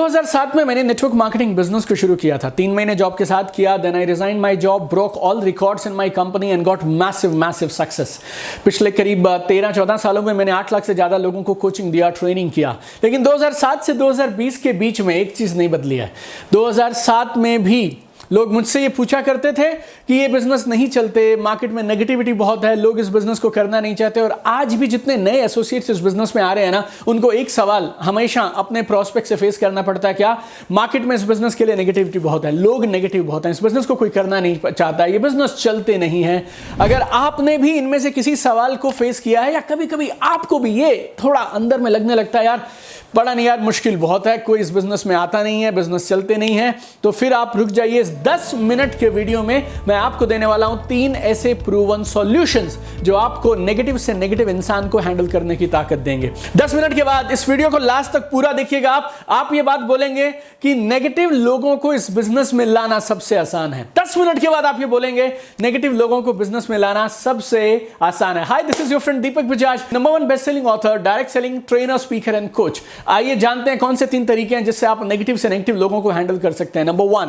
2007 में मैंने network marketing business को शुरू किया था। 3 महीने जॉब के साथ किया, then I resign my job, broke all records in my company and got massive success. पिछले करीब 13-14 सालों में मैंने 8 लाख से ज्यादा लोगों को कोचिंग दिया, ट्रेनिंग किया। लेकिन 2007 से 2020 के बीच में एक चीज नहीं बदली है। 2007 में भी लोग मुझसे ये पूछा करते थे कि ये बिजनेस नहीं चलते, मार्केट में नेगेटिविटी बहुत है, लोग इस बिजनेस को करना नहीं चाहते। और आज भी जितने नए एसोसिएट्स इस बिजनेस में आ रहे हैं ना, उनको एक सवाल हमेशा अपने प्रोस्पेक्ट से फेस करना पड़ता है, क्या? मार्केट में इस बिजनेस के लिए नेगेटिविटी बहुत है, लोग नेगेटिव बहुत हैं, इस बिजनेस को कोई करना नहीं चाहता, ये बिजनेस चलते नहीं है। अगर आपने भी इनमें से किसी सवाल को फेस किया है या कभी कभी आपको भी ये थोड़ा अंदर में लगने लगता है, यार पता नहीं यार मुश्किल बहुत है, कोई इस बिजनेस में आता नहीं है, बिजनेस चलते नहीं है, तो फिर आप रुक जाइए। इस 10 मिनट के वीडियो में मैं आपको देने वाला हूं 3 ऐसे प्रूवन सॉल्यूशंस जो आपको नेगेटिव से नेगेटिव इंसान को हैंडल करने की ताकत देंगे। 10 मिनट के बाद इस वीडियो को लास्ट तक पूरा देखिएगा। आप ये बात बोलेंगे कि नेगेटिव लोगों को इस बिजनेस में लाना सबसे आसान है। 10 मिनट के बाद आप ये बोलेंगे नेगेटिव लोगों को बिजनेस में लाना सबसे आसान है। Hi, this is your friend Deepak Bajaj, number 1 best selling author, direct selling trainer, speaker and coach. आइए जानते हैं कौन से 3 तरीके हैं जिससे आप नेगेटिव से नेगेटिव लोगों को हैंडल कर सकते हैं। Number 1,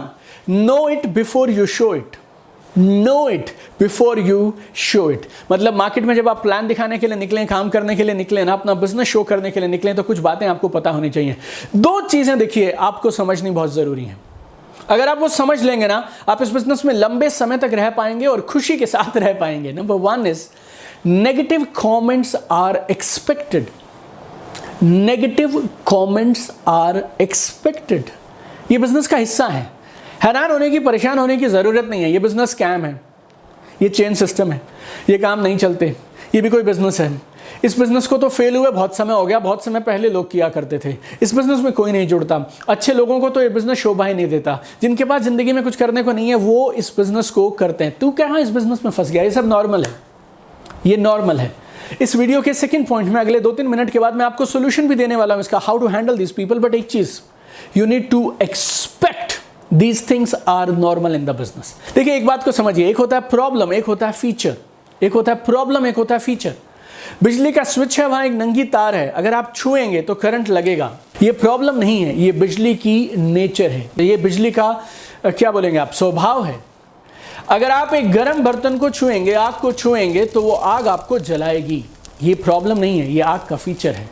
know it before you show it. Know it before you show it. मतलब मार्केट में जब आप प्लान दिखाने के लिए निकले, काम करने के लिए निकले ना, अपना बिजनेस शो करने के लिए निकले, तो कुछ बातें आपको पता होनी चाहिए। 2 चीजें देखिए आपको समझनी बहुत जरूरी है। अगर आप वो समझ लेंगे ना, आप इस बिजनेस में लंबे समय तक रह पाएंगे और खुशी के साथ रह पाएंगे। Number 1 is negative comments are expected. Negative comments are expected. ये बिजनेस का हिस्सा है। हैरान होने की, परेशान होने की जरूरत नहीं है। ये बिजनेस स्कैम है, ये चेन सिस्टम है, ये काम नहीं चलते, ये भी कोई बिजनेस है। इस बिजनेस को तो फेल हुए बहुत समय हो गया, बहुत समय पहले लोग किया करते थे। इस बिजनेस में कोई नहीं जुड़ता। अच्छे लोगों को तो ये बिजनेस शोभा ही नहीं देता। जिनके पास जिंदगी में कुछ करने को नहीं है, वो इस बिजनेस को करते हैं। तू कहाँ इस बिजनेस में फंस गया? ये सब नॉर्मल है, ये नॉर्मल है। इस वीडियो के सेकंड पॉइंट में अगले 2-3 मिनट के बाद मैं आपको सोल्यूशन भी देने वाला हूं इसका, how to handle this people. But एक चीज, you need to expect these things are normal in the business. देखिए एक बात को समझिए, एक होता है प्रॉब्लम, एक होता है फीचर। एक होता है प्रॉब्लम, एक होता है फीचर। बिजली का स्विच है, वहां एक नंगी तार है, अगर आप छुएंगे तो करंट लगेगा। ये प्रॉब्लम नहीं है, ये बिजली की नेचर है, ये बिजली का क्या बोलेंगे आप, स्वभाव है। अगर आप एक गर्म बर्तन को छुएंगे, आग को छुएंगे, तो वो आग आपको जलाएगी। ये प्रॉब्लम नहीं है, ये आग का फीचर है।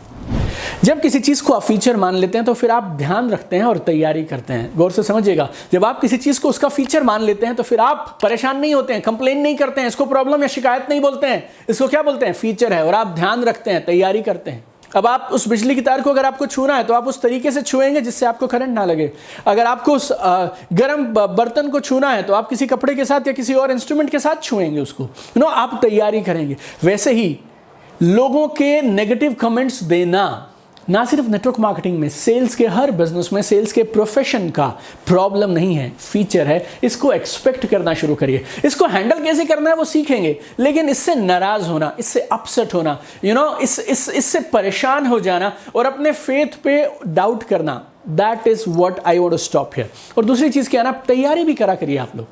जब किसी चीज को आप फीचर मान लेते हैं तो फिर आप ध्यान रखते हैं और तैयारी करते हैं। गौर से समझिएगा, जब आप किसी चीज को उसका फीचर मान लेते हैं तो फिर आप परेशान नहीं होते हैं, कंप्लेन नहीं करते हैं, इसको प्रॉब्लम या शिकायत नहीं बोलते हैं, इसको क्या बोलते हैं, फीचर है। और आप ध्यान रखते हैं, तैयारी करते हैं। अब आप उस बिजली की तार को अगर आपको छूना है तो आप उस तरीके से छुएंगे जिससे आपको करंट ना लगे। अगर आपको उस गर्म बर्तन को छूना है तो आप किसी कपड़े के साथ या किसी और इंस्ट्रूमेंट के साथ छुएंगे उसको, आप तैयारी करेंगे। वैसे ही लोगों के नेगेटिव कमेंट्स देना ना सिर्फ नेटवर्क मार्केटिंग में, सेल्स के हर बिजनेस में, सेल्स के प्रोफेशन का प्रॉब्लम नहीं है, फीचर है। इसको एक्सपेक्ट करना शुरू करिए। इसको हैंडल कैसे करना है वो सीखेंगे, लेकिन इससे नाराज होना, इससे अपसेट होना, इससे परेशान हो जाना और अपने फेथ पे डाउट करना, that is what I want to stop here. और दूसरी चीज क्या है ना, तैयारी भी करा करिए आप लोग।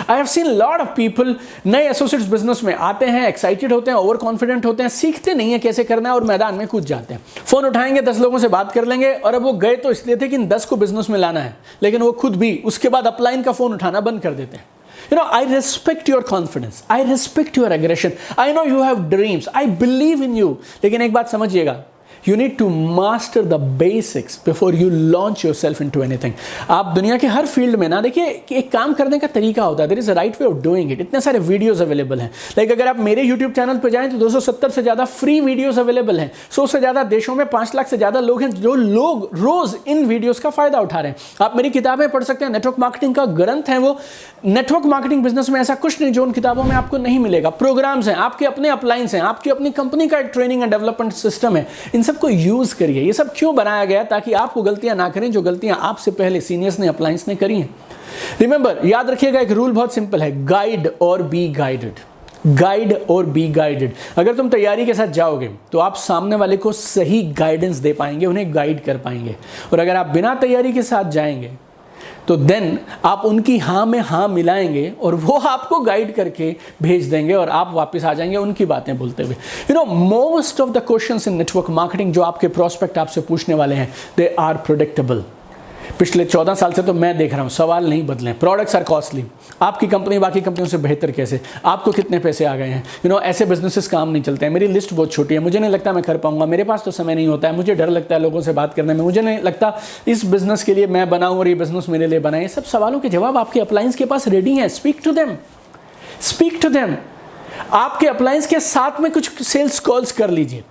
I have seen lot of people नए एसोसिएट्स बिजनेस में आते हैं, एक्साइटेड होते हैं, ओवर कॉन्फिडेंट होते हैं, सीखते नहीं है कैसे करना है और मैदान में कूद जाते हैं। फोन उठाएंगे, 10 लोगों से बात कर लेंगे, और अब वो गए तो इसलिए थे कि इन 10 को बिजनेस में लाना है, लेकिन वो खुद भी उसके बाद अपलाइन का फोन उठाना बंद कर देते हैं। I respect your confidence, I respect your aggression, I know you have dreams, I believe in you। लेकिन एक बात समझिएगा, You need to master the basics before you launch yourself into anything। आप दुनिया के हर फील्ड में ना, देखिए एक काम करने का तरीका होता है, there is a right way of doing it। इतने सारे वीडियोस अवेलेबल हैं। लाइक अगर आप मेरे YouTube चैनल पर जाएं तो 270 से ज़्यादा फ्री वीडियोस अवेलेबल हैं। 100 से ज़्यादा देशों में 5 लाख से ज़्यादा लोग हैं जो लोग रोज इन वीडियोस का फायदा उठा रहे हैं। आप मेरी किताबें पढ़ सकते हैं, नेटवर्क मार्केटिंग का ग्रंथ है वो। नेटवर्क मार्केटिंग बिजनेस में ऐसा कुछ नहीं जो उन किताबों में आपको नहीं मिलेगा। प्रोग्राम्स हैं, आपके अपने अपलाइंस हैं, आपकी अपनी कंपनी का एक ट्रेनिंग एंड डेवलपमेंट सिस्टम है। इन सबको यूज करिए। ये सब क्यों बनाया गया? ताकि आपको गलतियां ना करें जो गलतियां आपसे पहले सीनियर्स ने, अपलाइंस ने करी हैं। रिमेंबर, याद रखिएगा, एक रूल बहुत सिंपल है, गाइड और बी गाइडेड। गाइड और बी गाइडेड। अगर तुम तैयारी के साथ जाओगे तो आप सामने वाले को सही गाइडेंस दे पाएंगे, उन्हें गाइड कर पाएंगे। और अगर आप बिना तैयारी के साथ जाएंगे तो देन आप उनकी हाँ में हाँ मिलाएंगे और वो आपको गाइड करके भेज देंगे और आप वापस आ जाएंगे उनकी बातें बोलते हुए। Most of the questions in network marketing जो आपके प्रोस्पेक्ट आपसे पूछने वाले हैं, दे आर प्रेडिक्टेबल। पिछले 14 साल से तो मैं देख रहा हूँ, सवाल नहीं बदले। प्रोडक्ट्स आर कॉस्टली, आपकी कंपनी बाकी कंपनियों से बेहतर कैसे, आपको कितने पैसे आ गए हैं, ऐसे बिजनेसेस काम नहीं चलते हैं। मेरी लिस्ट बहुत छोटी है, मुझे नहीं लगता मैं कर पाऊंगा, मेरे पास तो समय नहीं होता है, मुझे डर लगता है लोगों से बात करने में, मुझे नहीं लगता इस बिजनेस के लिए मैं बनाऊँ और ये बिजनेस मेरे लिए बनाए। सब सवालों के जवाब आपके अपलायंस के पास रेडी हैं। Speak to them, speak to them. आपके अपलायंस के साथ में कुछ सेल्स कॉल्स कर लीजिए।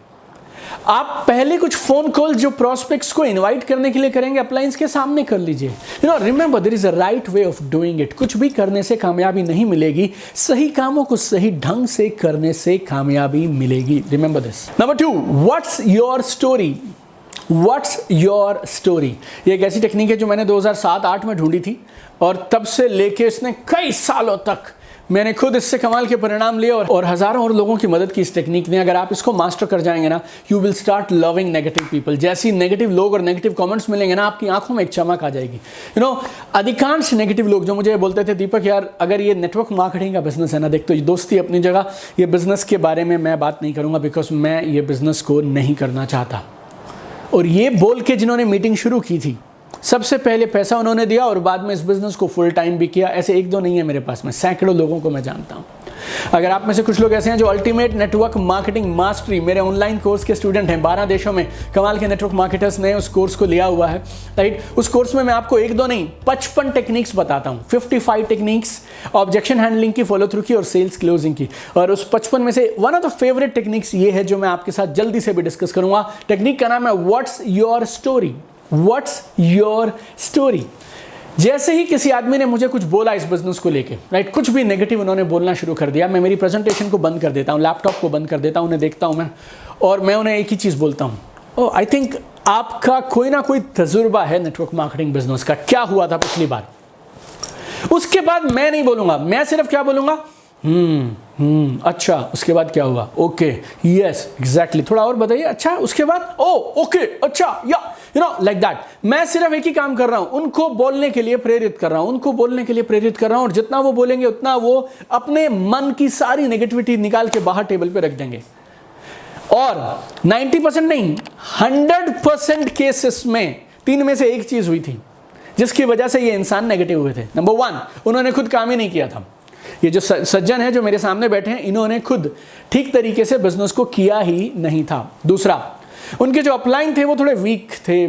आप पहले कुछ फोन कॉल जो प्रोस्पेक्ट्स को इनवाइट करने के लिए करेंगे, अपलायंस के सामने कर लीजिए। Remember there is a right way of doing it. कुछ भी करने से कामयाबी नहीं मिलेगी, सही कामों को सही ढंग से करने से कामयाबी मिलेगी। Remember this. Number 2, what's your story. What's your story, ये एक ऐसी टेक्निक है जो मैंने 2007-8 में ढूंढी थी और तब से लेके इसने कई सालों तक मैंने खुद इससे कमाल के परिणाम लिए और हज़ारों और लोगों की मदद की इस टेक्निक ने। अगर आप इसको मास्टर कर जाएंगे ना, you will start loving negative people. जैसी नेगेटिव लोग और नेगेटिव कमेंट्स मिलेंगे ना, आपकी आंखों में एक चमक आ जाएगी। अधिकांश नेगेटिव लोग जो मुझे बोलते थे, दीपक यार अगर ये नेटवर्क मार्केटिंग का बिजनेस है ना, देख तो ये दोस्ती अपनी जगह, ये बिजनेस के बारे में मैं बात नहीं करूँगा बिकॉज मैं ये बिजनेस को नहीं करना चाहता। और ये बोल के जिन्होंने मीटिंग शुरू की थी, सबसे पहले पैसा उन्होंने दिया और बाद में इस बिजनेस को फुल टाइम भी किया। ऐसे एक दो नहीं है मेरे पास में, सैकड़ों लोगों को मैं जानता हूं। अगर आप में से कुछ लोग ऐसे हैं जो अल्टीमेट नेटवर्क मार्केटिंग मास्टरी मेरे ऑनलाइन कोर्स के स्टूडेंट हैं, 12 देशों में कमाल के नेटवर्क मार्केटर्स ने उस कोर्स को लिया हुआ है, राइट। उस कोर्स में मैं आपको एक दो नहीं 55 टेक्निक्स बताता हूं। 55 टेक्निक्स ऑब्जेक्शन हैंडलिंग की, फॉलो थ्रू की और सेल्स क्लोजिंग की। और उस 55 में से one of the favourite techniques ये है जो मैं आपके साथ जल्दी से भी डिस्कस करूंगा। टेक्निक का नाम है what's your story. What's your story. जैसे ही किसी आदमी ने मुझे कुछ बोला इस बिजनेस को लेके, राइट, कुछ भी नेगेटिव उन्होंने बोलना शुरू कर दिया, मैं मेरी प्रेजेंटेशन को बंद कर देता हूं, लैपटॉप को बंद कर देता हूं, उन्हें देखता हूं मैं, और मैं उन्हें एक ही चीज बोलता हूं, आई थिंक आपका कोई ना कोई तजुर्बा है नेटवर्क मार्केटिंग बिजनेस का, क्या हुआ था पिछली बार। उसके बाद मैं नहीं बोलूंगा, मैं सिर्फ क्या बोलूंगा, अच्छा उसके बाद क्या हुआ, ओके यस एग्जैक्टली, थोड़ा और बताइए, अच्छा उसके बाद, ओ ओके अच्छा, या लाइक दैट। मैं सिर्फ एक ही काम कर रहा हूं, उनको बोलने के लिए प्रेरित कर रहा हूं, उनको बोलने के लिए प्रेरित कर रहा हूं, और जितना वो बोलेंगे उतना वो अपने मन की सारी नेगेटिविटी निकाल के बाहर टेबल पे रख देंगे। और 90% नहीं 100% केसेस में 3 में से एक चीज हुई थी जिसकी वजह से ये इंसान नेगेटिव हुए थे। नंबर 1, उन्होंने खुद काम ही नहीं किया था। ये जो सज्जन है जो मेरे सामने बैठे हैं, इन्होंने खुद ठीक तरीके से बिजनेस को किया ही नहीं था। दूसरा, उनके जो अपलाइन थे वो थोड़े वीक थे,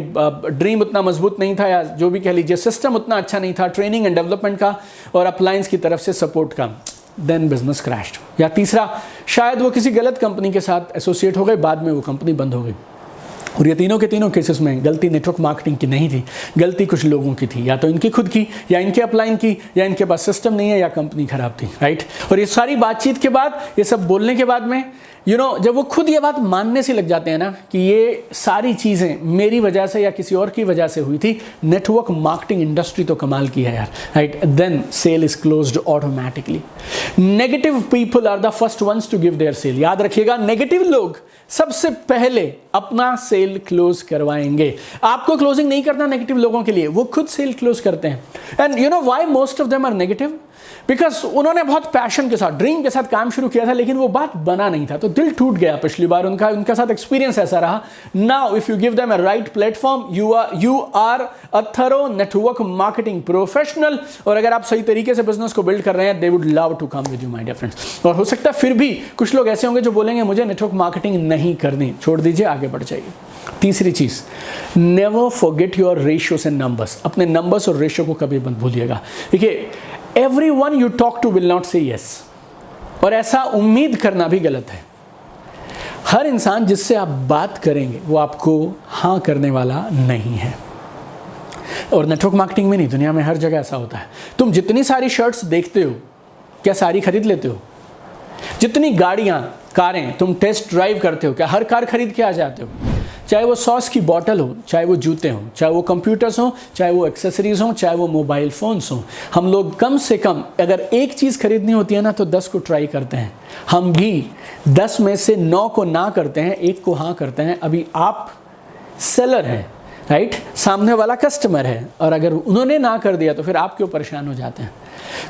ड्रीम उतना मजबूत नहीं था, या जो भी कह लीजिए सिस्टम उतना अच्छा नहीं था ट्रेनिंग एंड डेवलपमेंट का और अपलाइंस की तरफ से सपोर्ट का। Then business crashed. या तीसरा, शायद वो किसी गलत कंपनी के साथ एसोसिएट हो गए, बाद में वो कंपनी बंद हो गई। और ये तीनों के तीनों केसेस में गलती नेटवर्क मार्केटिंग की नहीं थी, गलती कुछ लोगों की थी, या तो इनकी खुद की, या इनके अपलाइन की, या इनके पास सिस्टम नहीं है, या कंपनी खराब थी, राइट। और ये सारी बातचीत के बाद, ये सब बोलने के बाद में जब वो खुद ये बात मानने से लग जाते हैं ना कि ये सारी चीज़ें मेरी वजह से या किसी और की वजह से हुई थी, नेटवर्क मार्केटिंग इंडस्ट्री तो कमाल की है यार, right, then sale is closed automatically. Negative people are the first ones to give their sale. याद रखिएगा, नेगेटिव लोग सबसे पहले अपना सेल क्लोज करवाएंगे। आपको क्लोजिंग नहीं करना नेगेटिव लोगों के लिए, वो खुद सेल क्लोज करते हैं। And you know why most of them are negative? Because उन्होंने बहुत पैशन के साथ, ड्रीम के साथ काम शुरू किया था, लेकिन वो बात बना नहीं था, तो दिल टूट गया पिछली बार उनका साथ एक्सपीरियंस ऐसा रहा। Now if you give them a right platform, you are a thorough network marketing professional, और अगर आप सही तरीके से बिजनेस को बिल्ड कर रहे हैं, they would love to come with you my dear friends. और हो सकता है फिर भी कुछ लोग ऐसे होंगे जो बोलेंगे मुझे नेटवर्क मार्केटिंग नहीं करनी, छोड़ दीजिए, आगे बढ़ जाइए। तीसरी चीज, never forget your ratios and numbers. अपने नंबर्स और रेशियो को कभी मत भूलिएगा। देखिए, everyone you talk to will not say yes, और ऐसा उम्मीद करना भी गलत है। हर इंसान जिससे आप बात करेंगे वो आपको हाँ करने वाला नहीं है। और नेटवर्क मार्केटिंग में नहीं, दुनिया में हर जगह ऐसा होता है। तुम जितनी सारी शर्ट्स देखते हो, क्या सारी खरीद लेते हो? जितनी गाड़ियां, कारें तुम टेस्ट ड्राइव करते हो, क्या हर कार खरीद के आ जाते हो? चाहे वो सॉस की बोतल हो, चाहे वो जूते हों, चाहे वो कंप्यूटर्स हों, चाहे वो एक्सेसरीज हों, चाहे वो मोबाइल फ़ोन्स हों, हम लोग कम से कम अगर एक चीज़ खरीदनी होती है ना तो 10 को ट्राई करते हैं। हम भी 10 में से 9 को ना करते हैं, 1 को हाँ करते हैं। अभी आप सेलर हैं, राइट, सामने वाला कस्टमर है, और अगर उन्होंने ना कर दिया तो फिर आप क्यों परेशान हो जाते हैं?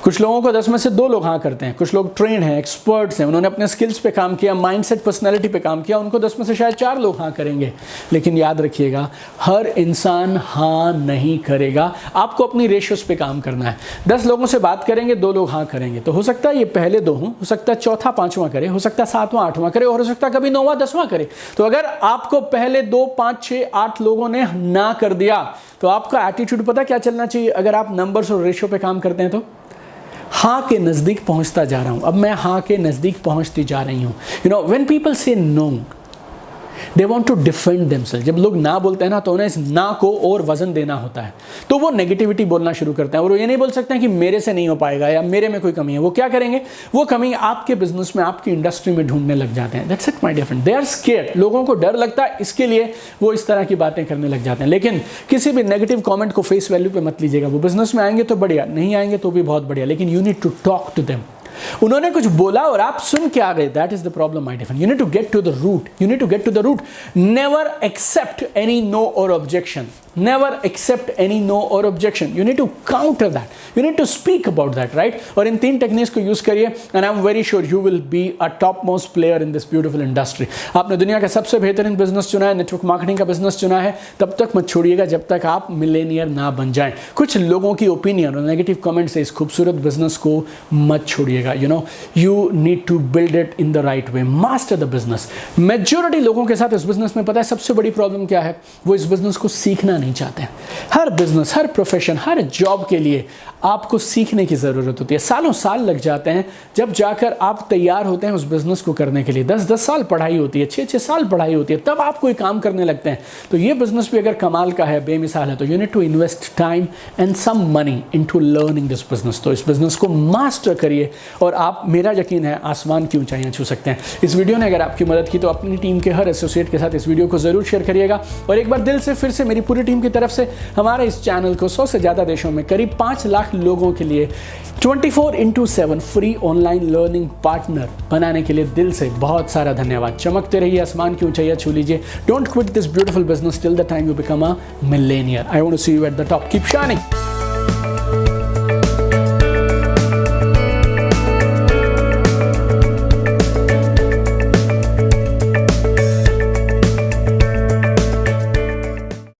कुछ लोगों को 10 में से 2 लोग हाँ करते हैं, कुछ लोग ट्रेंड हैं, एक्सपर्ट्स हैं, उन्होंने अपने स्किल्स पे काम किया, माइंडसेट, पर्सनैलिटी पे काम किया, उनको 10 में से शायद 4 लोग हाँ करेंगे। लेकिन याद रखिएगा, हर इंसान हाँ नहीं करेगा। आपको अपनी रेशियोज पे काम करना है। 10 लोगों से बात करेंगे, 2 लोग हाँ करेंगे, तो हो सकता है ये पहले 2 हों, हो सकता है चौथा 5वां करे, हो सकता है 7वां 8वां करे, और हो सकता है कभी 9वां 10वां करे। तो अगर आपको पहले 2 5 6 8 लोगों ने ना कर दिया, तो आपका एटीट्यूड पता क्या चलना चाहिए? अगर आप नंबर्स और रेशियो पे काम करते हैं तो हाँ के नज़दीक पहुंचता जा रहा हूं, अब मैं हाँ के नज़दीक पहुंचती जा रही हूं। You know, when people say no, they want to defend themselves. जब लोग ना बोलते हैं ना, तो उन्हें इस ना को और वजन देना होता है, तो वो नेगेटिविटी बोलना शुरू करते हैं। और वो ये नहीं बोल सकते हैं कि मेरे से नहीं हो पाएगा या मेरे में कोई कमी है। वो क्या करेंगे? वो कमी आपके बिजनेस में, आपकी इंडस्ट्री में ढूंढने लग जाते हैं। That's it my dear friend, they are scared. लोगों को डर लगता है, इसके लिए वो इस तरह की बातें करने लग जाते हैं। लेकिन किसी भी नेगेटिव कॉमेंट को फेस वैल्यू पे मत लीजिएगा। वो बिजनेस में आएंगे तो बढ़िया, नहीं आएंगे तो भी बहुत बढ़िया, लेकिन you need to talk to them. उन्होंने कुछ बोला और आप सुन के आ गए, that is the problem my dear friend. You need to get to the root, you need to get to the root. Never accept any no और objection, never accept any no or objection. You need to counter that, you need to speak about that, right? और इन 3 techniques को use करिए, and I'm very sure you will be a topmost player in this beautiful industry. आपने दुनिया का सबसे बेहतरीन business चुना है, नेटवर्क मार्केटिंग का बिजनेस चुना है, तब तक मत छोड़िएगा जब तक आप मिलेनियर ना बन जाएं। कुछ लोगों की ओपिनियन और नेगेटिव कमेंट से इस खूबसूरत बिजनेस को मत छोड़िएगा। You know, you need to build it in the right way, master the business. Majority लोगों के साथ इस बिजनेस में पता है सबसे बड़ी प्रॉब्लम क्या है? वो इस बिजनेस को सीखना नहीं चाहते हैं। हर बिजनेस, हर प्रोफेशन, हर जॉब के लिए आपको सीखने की ज़रूरत होती है। सालों साल लग जाते हैं जब जाकर आप तैयार होते हैं उस बिजनेस को करने के लिए। 10-10 साल पढ़ाई होती है, 6-6 साल पढ़ाई होती है, तब आप कोई काम करने लगते हैं। तो ये बिजनेस भी अगर कमाल का है, बेमिसाल है, तो you need to invest time and some money into learning this business. तो इस बिजनेस को मास्टर करिए और आप, मेरा यकीन है, आसमान की ऊंचाइयां छू सकते हैं। इस वीडियो ने अगर आपकी मदद की तो अपनी टीम के हर एसोसिएट के साथ इस वीडियो को जरूर शेयर करिएगा। और एक बार दिल से फिर से मेरी पूरी टीम की तरफ से हमारे इस चैनल को 100 से ज़्यादा देशों में करीब 5 लाख लोगों के लिए 24/7 फ्री ऑनलाइन लर्निंग पार्टनर बनाने के लिए दिल से बहुत सारा धन्यवाद। चमकते रहिए, आसमान की ऊंचाइयां छू लीजिए। Don't quit this beautiful business till the time you become a millionaire. I want to see you at the top. Keep shining.